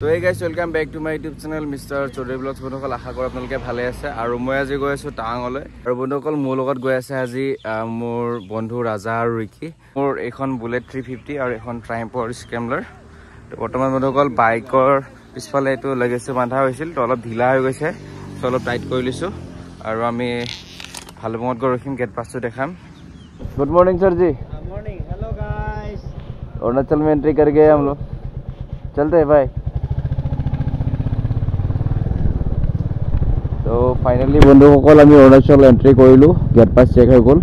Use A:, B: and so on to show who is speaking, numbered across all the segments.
A: So hey guys, welcome back to my YouTube channel Mr. Chaudhary Vlogs. বন্ধুসকল আশা কৰো আপোনালোকে ভালে আছে আৰু মই আজি গৈ আছো টাৱাঙলৈ আৰু বন্ধুসকল মোৰ লগত গৈ আছে আজি মোৰ বন্ধু ৰাজা আৰু ৰিকি মোৰ এখন বুলেট 350 আৰু এখন ট্ৰাইম্পৰ স্ক্ৰেমলাৰ তো বৰ্তমান বন্ধুসকল বাইকৰ পিছফালে এটো লাগেছে বান্ধা হৈছিল তো অলপ ঢিলা হৈ গৈছে তো অলপ টাইট কৰি লৈছো আৰু আমি ভালমত গৈ ৰখিম গেট পাছটো দেখাম good morning sir ji
B: good morning hello guys
A: Arunachal में एंट्री कर गए हम लोग चलते हैं भाई तो फाइनली बंधुসকল আমি অৰুণাচল এন্ট্ৰি কৰিলো গেট পাস চেক হৈ গল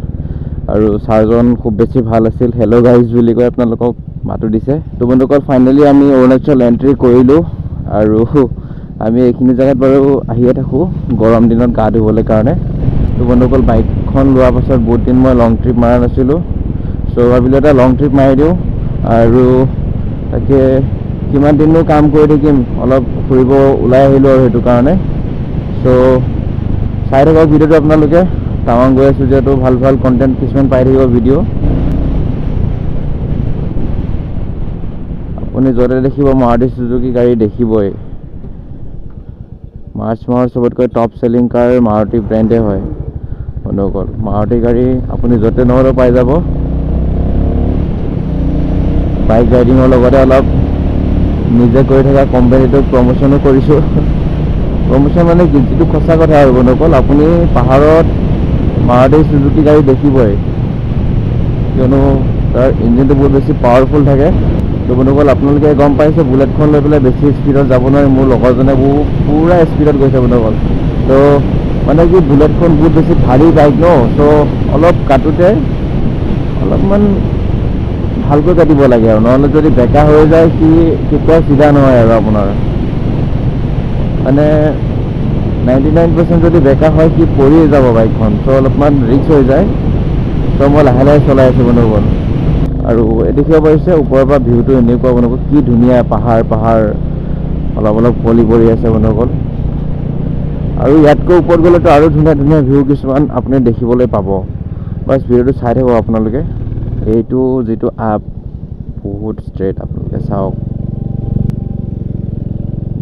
A: আৰু সাৰজন খুব বেছি ভাল আছিল হেলো গাইজ বুলি কৈ আপোনালোকক মাতু দিছে তো বন্ধুসকল ফাইনলি আমি অৰুণাচল এন্ট্ৰি কৰিলো আৰু আমি এইখিনি জায়গাত বাৰু আহিয়ে থাকো গৰম দিনত গা ধুবলৈ কাৰণে তো বন্ধুসকল বাইকখন লোৱাৰ পাছত বহুত দিন মই লং ট্ৰিপ মাৰা নাছিলো সো ভাবিলো এটা লং ট্ৰিপ মাৰি দিও আৰু তাকে কিমান দিননো কাম কৰি থাকিম অলপ ফুৰিব ওলাই আহিলো আৰু হেতু কাৰণে তো চাই থাকক ভিডিওটো আপোনালোকে টাৱাং গৈ আছো যেটো ভাল ভাল কন্টেন্ট কিছুমান পাই থাকিব ভিডিও আপুনি জৰে দেখিব মাৰুতি সুজুকি গাড়ী দেখিবই মাৰ্চ মাহৰ সবতকৈ টপ সেলিং কাৰ মাৰুতি ব্ৰ্যান্ডে হয় বন্ধুসকল মাৰুতি গাড়ী আপুনি যতে নহৰ পাই যাব বাইক ৰাইডিঙৰ লগতে অলপ নিজে কৰি থকা কোম্পানীটো প্ৰমোশনো কৰিছো প্ৰমোশন মানে যেটো খসা কথা আৰু বন্ধুসকল আপুনি পাহাৰত মাৰুতি সুজুকি গাড়ী দেখিবই কিয়নো তাৰ ইঞ্জিনটো বহুত বেছি পাৱাৰফুল থাকে তো বন্ধুসকল আপোনালোকে গম পাইছে বুলেটখন লৈ পেলাই বেছি স্পিডত যাব নোৱাৰে মোৰ লগৰজনে পুৰা স্পিডত গৈছে বন্ধুসকল তো মানে কি বুলেটখন বহুত বেছি ভাৰী বাইক ন তো অলপ কাটোতে অলপমান ভালকৈ কাটিব লাগে আৰু নহলে যদি বেকা হৈ যায় কি কেতিয়া সিধা নহয় আৰু আপোনাৰ মানে 99% যদি বেকা হয় কি পৰি যাব বাইকখন তো অলপমান ৰিস্ক হৈ যায় তো মই লাহে লাহে চলাই আছো বন্ধুসকল আৰু দেখিব পাৰিছে ওপৰৰ পৰা ভিউটো এনেকুৱা বন্ধুসকল কি ধুনীয়া পাহাৰ অলপ অলপ পলি পৰি আছে বন্ধুসকল আৰু ইয়াতকৈ ওপৰত গ'লেতো আৰু ধুনীয়া ধুনীয়া ভিউ কিছুমান আপুনি দেখিবলৈ পাব বাস ভিডিওটো চাই থাকক আপোনালোকে এইটো যেটো আপ বহুত ষ্ট্ৰেট আপোনালোকে চাওক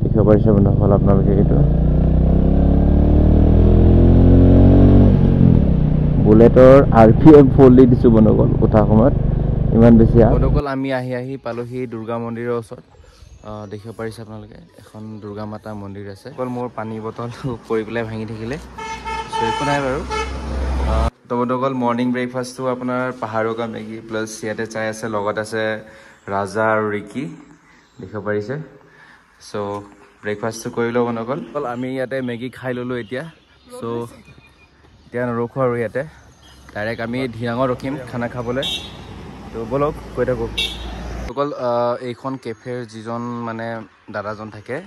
A: দেখিব পাৰিছে বন্ধুসকল আপোনালোকে এইটো বুলেটৰ আৰপিএম ফলি দিছো বন্ধুসকল উঠা সময়ত ইমান বেছি বন্ধুসকল আমি আহি পালোহি দুৰ্গা মন্দিৰৰ ওচৰত দেখিব পাৰিছে আপোনালোকে এখন দুৰ্গা মাতা মন্দিৰ আছে অকল মোৰ পানী বটল পৰি পেলাই ভাঙি থাকিলে সো একো নাই বাৰু তো বন্ধুসকল মৰ্নিং ব্ৰেকফাষ্টটো আপোনাৰ পাহাৰকা মেগী প্লাছ ইয়াতে চাই আছে লগত আছে ৰাজা আৰু ৰিকি দেখিব পাৰিছে সো ব্ৰেকফাষ্টটো কৰিলো বন্ধুসকল আমি ইয়াতে মেগী খাই ললো এতিয়া সো এতিয়া নৰখো আৰু ইয়াতে ডাইৰেক্ট আমি ধিৰাঙত ৰখিম খানা খাবলৈ তো বলক কৈ থাকো অকল এইখন কেফেৰ যিজন মানে দাদাজন থাকে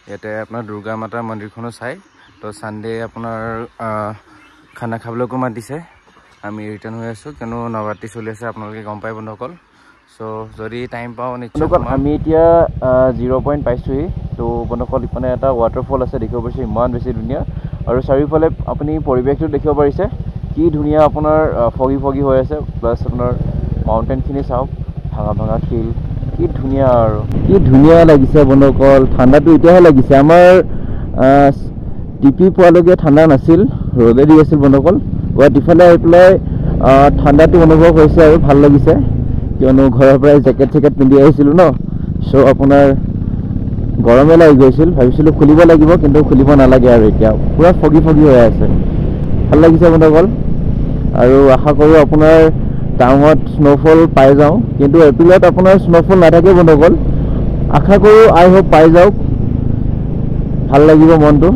A: ইয়াতে আপোনাৰ দুৰ্গা মাতাৰ মন্দিৰখনো চাই তো সানডে আপোনাৰ খানা খাবলৈকো মাতিছে আমি ৰিটাৰ্ণ হৈ আছো কিয়নো নৱৰাত্ৰি চলি আছে আপোনালোকে গম পাই বন্ধুসকল সো যদি টাইম পাও নিশ্চয় আমি এতিয়া 0 পইণ্ট পাইছোহি তো বন্ধুসকল ইফালে এটা ৱাটাৰফল আছে দেখিব পাৰিছে ইমান বেছি ধুনীয়া আৰু চাৰিওফালে আপুনি পৰিৱেশটো দেখিব পাৰিছে কি ধুনীয়া আপোনাৰ ফগি হৈ আছে প্লাছ আপোনাৰ মাউণ্টেনখিনি চাওক ভাঙা শিল কি ধুনীয়া আৰু কি ধুনীয়া লাগিছে বন্ধুসকল ঠাণ্ডাটো এতিয়াহে লাগিছে আমাৰ টিপি পোৱালৈকে ঠাণ্ডা নাছিল ৰ'দে দি আছিল বন্ধুসকল ইফালে আহি পেলাই ঠাণ্ডাটো অনুভৱ হৈছে আৰু ভাল লাগিছে কিয়নো ঘৰৰ পৰাই জেকেট পিন্ধি আহিছিলো ন সো আপোনাৰ গৰমে লাগি গৈছিল ভাবিছিলো খুলিব লাগিব কিন্তু খুলিব নালাগে আৰু এতিয়া পুৰা ফগি হৈ আছে ভাল লাগিছে বন্ধুসকল আৰু আশা কৰো আপোনাৰ টাউনত স্নোফল পাই যাওঁ কিন্তু এপ্ৰিলত আপোনাৰ স্নোফল নাথাকে বন্ধুসকল আশা কৰো আই হোপ পাই যাওক ভাল লাগিব মনটো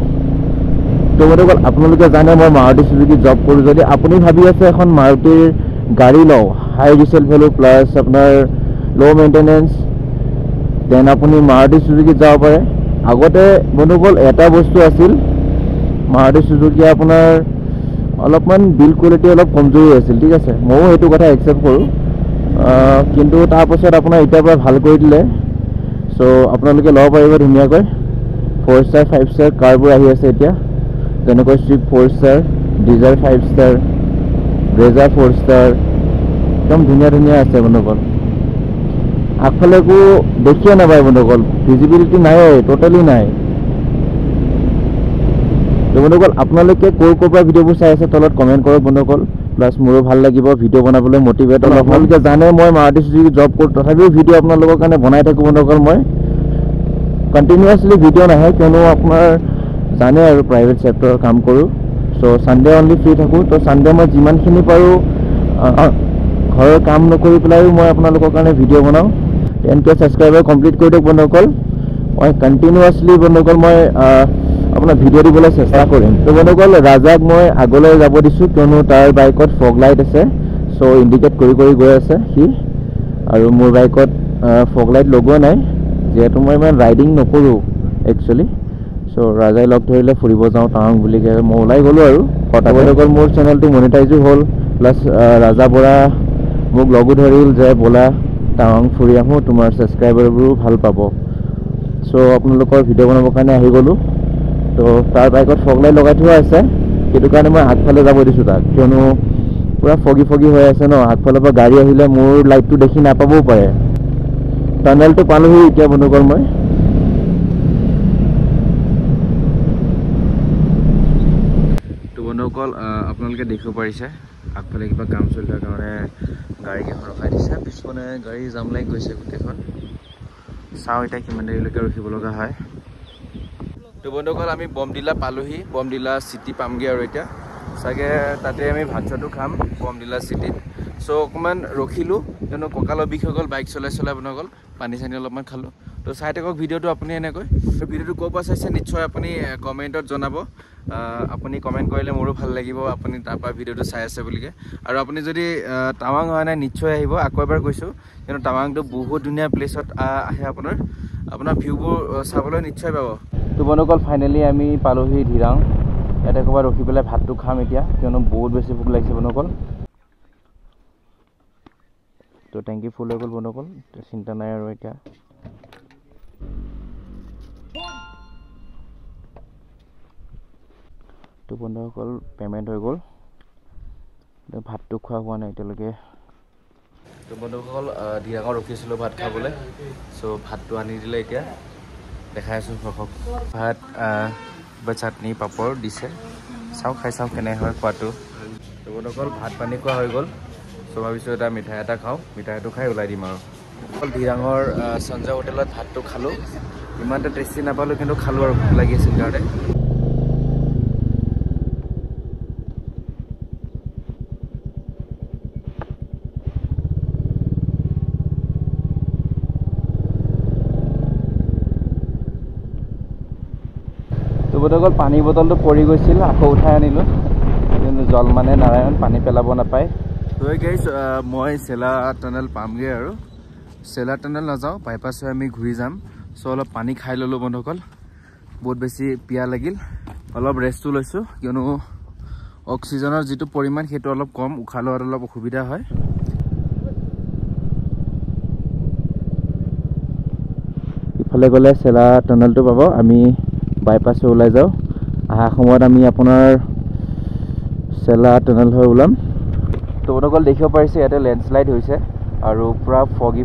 A: তো বন্ধুসকল আপোনালোকে জানে মই মাৰুতি সুজুকি জব কৰো যদি আপুনি ভাবি আছে এখন মাৰুতিৰ গাড়ী লওঁ হাই ৰিসেল ভ্যালু প্লাস আপোনাৰ লো মেইনটেনেন্স দেন আপুনি মাৰুতি সুজুকি যাব পাৰে আগতে বন্ধুসকল এটা বস্তু আছিল মাৰুতি সুজুকি আপোনাৰ অলপমান বিল কোৱালিটি অলপ কমজোৰি আছিল ঠিক আছে মই হেতু কথা একসেপ্ট কৰো কিন্তু তাৰ পাছত আপোনাৰ ইটা পৰা ভাল কৰি দিলে সো আপোনালোকে লব পাৰিব ধুনীয়াকৈ 4 ষ্টাৰ 5 ষ্টাৰ কাৰবোৰ আহি আছে এতিয়া যেনেকৈ strip 4 star Dzire 5 star Brezza 4 star একদম ধুনীয়া আছে বন্ধুসকল আগফালে একো দেখিয়ে নাপায় বন্ধুসকল, ভিজিবিলিটি নাই, টোটেলি নাই। তো বন্ধুসকল আপোনালোকে ক'ৰ পৰা ভিডিঅ'বোৰ চাই আছে তলত কমেণ্ট কৰক বন্ধুসকল, প্লাছ মোৰো ভাল লাগিব ভিডিঅ' বনাবলৈ মটিভেট হ'ল। আপোনালোকে জানে মই মাৰুতি চুজুকি জব কৰোঁ, তথাপিও ভিডিঅ' আপোনালোকৰ কাৰণে বনাই থাকোঁ বন্ধুসকল। মই কণ্টিনিউৱাছলি ভিডিঅ' নাহে, কিয়নো আপোনাৰ জানে আৰু প্ৰাইভেট চেক্টৰৰ কাম কৰোঁ। চ' ছানডে অনলি ফ্ৰী থাকোঁ। তো ছানডে মই যিমানখিনি পাৰোঁ ঘৰৰ কাম নকৰি পেলাইও মই আপোনালোকৰ কাৰণে ভিডিঅ' বনাওঁ। 10K ছাবস্ক্ৰাইবাৰ কমপ্লিট কৰি দিয়ক বন্ধুসকল। মই কণ্টিনিউৱাছলি বন্ধুসকল মই আপোনাৰ ভিডিঅ' দিবলৈ চেষ্টা কৰিম। তো বন্ধুসকল ৰাজাক মই আগলৈ যাব দিছোঁ, কিয়নো তাৰ বাইকত ফগ লাইট আছে। চ' ইণ্ডিকেট কৰি গৈ আছে সি, আৰু মোৰ বাইকত ফগ লাইট লগোৱা নাই, যিহেতু মই ইমান ৰাইডিং নকৰোঁ একচুৱেলি। চ' ৰাজাই লগ ধৰিলে ফুৰিব যাওঁ টাৱাং বুলি কৈ মই ওলাই গ'লোঁ আৰু বন্ধুসকল। মোৰ চেনেলটো মনিটাইজো হ'ল, প্লাছ ৰাজা বৰা মোক লগো ধৰিল যে ব'লা টাৱাং ফুৰি আহোঁ, তোমাৰ ছাবস্ক্ৰাইবাৰবোৰো ভাল পাব। চ' আপোনালোকৰ ভিডিঅ' বনাবৰ কাৰণে আহি গ'লোঁ। তো তাৰ বাইকত ফগ লাইট লগাই থোৱা আছে, সেইটো কাৰণে মই আগফালে যাব দিছোঁ তাক, কিয়নো পূৰা ফগি হৈ আছে ন। আগফালৰ পৰা গাড়ী আহিলে মোৰ লাইটটো দেখি নাপাবও পাৰে। টানেলটো পালোহি এতিয়া বন্ধুসকল মই। তো বন্ধুসকল আপোনালোকে দেখিব পাৰিছে আগফালে কিবা কাম চলি থকাৰ কাৰণে গাড়ীকেইখন ৰখাই দিছে, পিছফালে গাড়ী জাম লাগি গৈছে গোটেইখন। চাওঁ এতিয়া কিমান দেৰিলৈকে ৰখিব লগা হয়। তো বন্ধুসকল আমি বমডিলা পালোহি, বমডিলা চিটি পামগৈ আৰু এতিয়া চাগে তাতে আমি ভাত চাতো খাম বমডিলা চিটিত। চ' অকণমান ৰখিলোঁ, কিয়নো কঁকালৰ বিষ হৈ গ'ল বাইক চলাই বন্ধুসকল। পানী চানী অলপমান খালোঁ। তো চাই থাকক ভিডিঅ'টো আপুনি এনেকৈ। ভিডিঅ'টো ক'ৰ পৰা চাইছে নিশ্চয় আপুনি কমেণ্টত জনাব। আপুনি কমেণ্ট কৰিলে মোৰো ভাল লাগিব আপুনি তাৰপৰা ভিডিঅ'টো চাই আছে বুলিকৈ। আৰু আপুনি যদি টাৱাং হোৱা নাই নিশ্চয় আহিব, আকৌ এবাৰ কৈছোঁ, কিয়নো টাৱাংটো বহুত ধুনীয়া প্লেচত আহে। আপোনাৰ ভিউবোৰ চাবলৈ নিশ্চয় পাব। তো বন্ধুসকল ফাইনেলি আমি পালোহি ধিৰাং। ইয়াতে ক'ৰবাত ৰখি পেলাই ভাতটো খাম এতিয়া, কিয়নো বহুত বেছি ভোক লাগিছে বন্ধুসকল। তো টেংকি ফুল হৈ গ'ল বন্ধুসকল, চিন্তা নাই আৰু এতিয়া। তো বন্ধুসকল পে'মেণ্ট হৈ গ'ল, ভাতটো খোৱা হোৱা নাই এতিয়ালৈকে। তো বন্ধুসকল ধিৰাঙত ৰখিছিলোঁ ভাত খাবলৈ। চ' ভাতটো আনি দিলে এতিয়া দেখাই আছোঁ ঘৰক। ভাত বা চাটনি পাপৰ দিছে, চাওঁ খাই চাওঁ কেনে হয় খোৱাটো। তো বন্ধুসকল ভাত পানী খোৱা হৈ গ'ল। চ' ভাবিছোঁ এটা মিঠাই এটা খাওঁ, মিঠাইটো খাই ওলাই দিম আৰু। অকল ধিৰাঙৰ সঞ্জয় হোটেলত ভাতটো খালোঁ, ইমান এটা টেষ্টি নাপালোঁ, কিন্তু খালোঁ আৰু ভোক লাগি আছিল কাৰণে। বন্ধুসকল পানী বটলটো পৰি গৈছিল, আকৌ উঠাই আনিলোঁ, কিন্তু জল মানে নাৰায়ণ পানী পেলাব নাপায়। তো গাইছ মই চেলা টানেল পামগৈ আৰু। চেলা টানেল নাযাওঁ, বাইপাছ হৈ আমি ঘূৰি যাম। চ' অলপ পানী খাই ল'লোঁ বন্ধুসকল, বহুত বেছি পিয়াহ লাগিল। অলপ ৰেষ্টটো লৈছোঁ, কিয়নো অক্সিজেনৰ যিটো পৰিমাণ সেইটো অলপ কম, উশাহ লোৱাত অলপ অসুবিধা হয়। ইফালে গ'লে চেলা টানেলটো পাব, আমি বাইপাছ হৈ ওলাই যাওঁ। অহা সময়ত আমি আপোনাৰ চেলা টানেল হৈ ওলাম। তো বন্ধুসকল দেখিব পাৰিছে ইয়াতে লেণ্ডশ্লাইড হৈছে আৰু পূৰা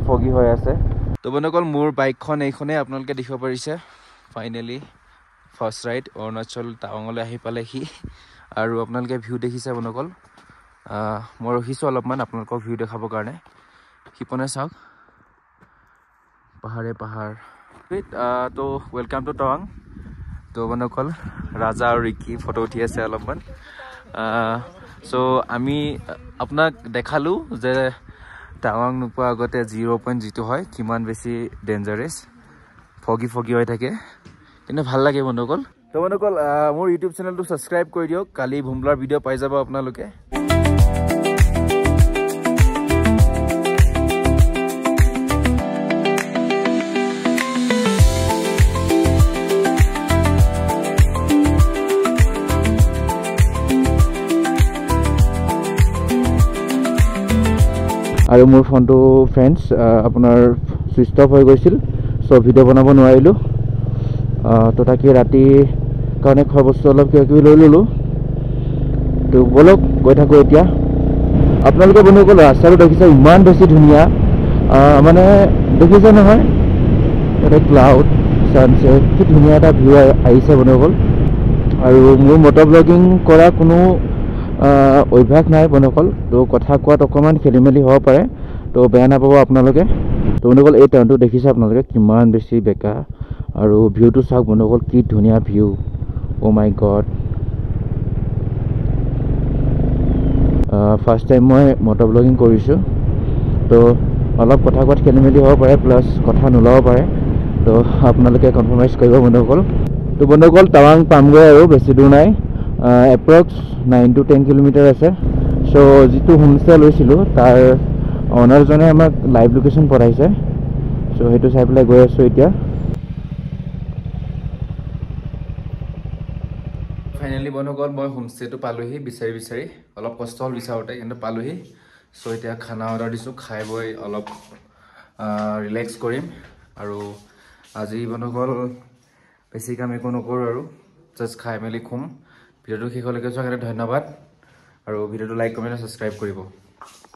A: ফগি হৈ আছে। তো বন্ধুসকল মোৰ বাইকখন এইখনেই আপোনালোকে দেখিব পাৰিছে। ফাইনেলি ফাৰ্ষ্ট ৰাইড অৰুণাচল টাৱাঙলৈ আহি পালেহি, আৰু আপোনালোকে ভিউ দেখিছে বন্ধুসকল। মই ৰখিছোঁ অলপমান আপোনালোকক ভিউ দেখাবৰ কাৰণে। সিপনে চাওক পাহাৰ। তো ৱেলকাম টু টাৱাং। তো বন্ধুসকল ৰাজা আৰু ৰিকি ফটো উঠি আছে অলপমান। চ' আমি আপোনাক দেখালোঁ যে টাৱাং নোপোৱাৰ আগতে 0 যিটো হয় কিমান বেছি ডেঞ্জাৰাছ, ফগি হৈ থাকে, কিন্তু ভাল লাগে বন্ধুসকল। তো বন্ধুসকল মোৰ ইউটিউব চেনেলটো ছাবস্ক্ৰাইব কৰি দিয়ক, কালি ভুমলাৰ ভিডিঅ' পাই যাব আপোনালোকে। আৰু মোৰ ফোনটো ফ্ৰেণ্ডছ আপোনাৰ ছুইচ অফ হৈ গৈছিল, চ' ভিডিঅ' বনাব নোৱাৰিলোঁ। তো তাকে ৰাতিৰ কাৰণে খোৱা বস্তু অলপ কিবা লৈ ল'লোঁ। তো ব'লক গৈ থাকোঁ এতিয়া। আপোনালোকে বন্ধুসকল ৰাস্তাটো দেখিছে ইমান বেছি ধুনীয়া, মানে দেখিছে নহয় এটা ক্লাউড সানসেট কি ধুনীয়া এটা ভিউ আহিছে বন্ধুসকল আৰু মোৰ মটৰ ব্লগিং কৰা কোনো অভ্যাস নাই বন্ধুসকল তো কথা কোৱাত অকণমান খেলি মেলি হ'ব পাৰে তো বেয়া নাপাব আপোনালোকে তো বন্ধুসকল এই টাউনটো দেখিছে আপোনালোকে কিমান বেছি বেকা আৰু ভিউটো চাওক বন্ধুসকল কি ধুনীয়া ভিউ অ' মাই গড ফাৰ্ষ্ট টাইম মই মটৰ ব্লগিং কৰিছোঁ তো অলপ কথা কোৱাত খেলি মেলি হ'ব পাৰে প্লাছ কথা নোলাব পাৰে তো আপোনালোকে কনফাৰ্মাইজ কৰিব বন্ধুসকল তো বন্ধুসকল টাৱাং পামগৈ আৰু বেছি দূৰ নাই এপ্ৰক্স 9 to 10 কিলোমিটাৰ আছে চ' যিটো হোমষ্টে লৈছিলোঁ তাৰ অনাৰজনে আমাক লাইভ লোকেশ্যন পঠাইছে চ' সেইটো চাই পেলাই গৈ আছোঁ এতিয়া ফাইনেলি বন্ধুসকল মই হোমষ্টেটো পালোহি বিচাৰি অলপ কষ্ট হ'ল বিচাৰোঁতে কিন্তু পালোহি চ' এতিয়া খানা অৰ্ডাৰ দিছোঁ খাই বৈ অলপ ৰিলেক্স কৰিম আৰু আজি বন্ধুসকল বেছি কাম একো নকৰোঁ আৰু জাষ্ট খাই মেলি খুম ভিডিঅ'টো শেষলৈকে চোৱাৰ কাৰণে ধন্যবাদ আৰু ভিডিঅ'টো লাইক কমেণ্ট ছাবস্ক্ৰাইব কৰিব